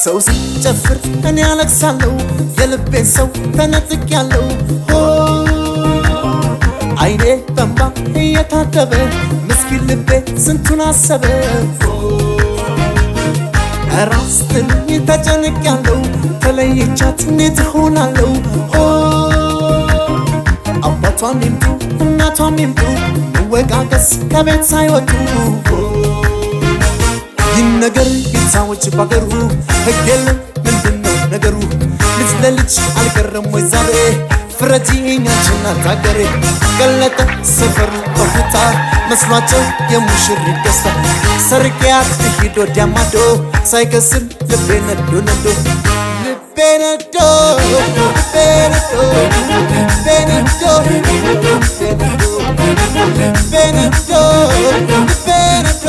ሰው ሲጨፍር እኔ አለቅሳለሁ የልቤን ሰው ተነጥቄያለሁ አይኔ በእንባ እየታጠበ ምስኪን ልቤ ስንቱን አሰበ ራስጥልኝ ተጨንቄያለሁ ተለይቻት እንዴት እሆናለሁ አባቷም ይምጡ እናቷም ይምጡ መወቃቀስ ከቤት ሳይወጡ ይነገር ቤተሰቦች ባገሩ ሕግ የለም ምንድነው ነገሩ ልጅ ለልጅ አልቀረም ወይ ዛሬ ፍረጂኝ አንቺና ታገሬ ገለጠ ሰፈሩ በሁታ መስሏቸው የሙሽሪት ደስታ ሰርቄያት ልሂድ ወዲያ ማዶ ሳይከስል ልቤ ነዶ ነዶ ልቤ ነዶ ልቤ ነዶ ልቤ ነዶ ልቤ ነዶ ልቤ ነዶ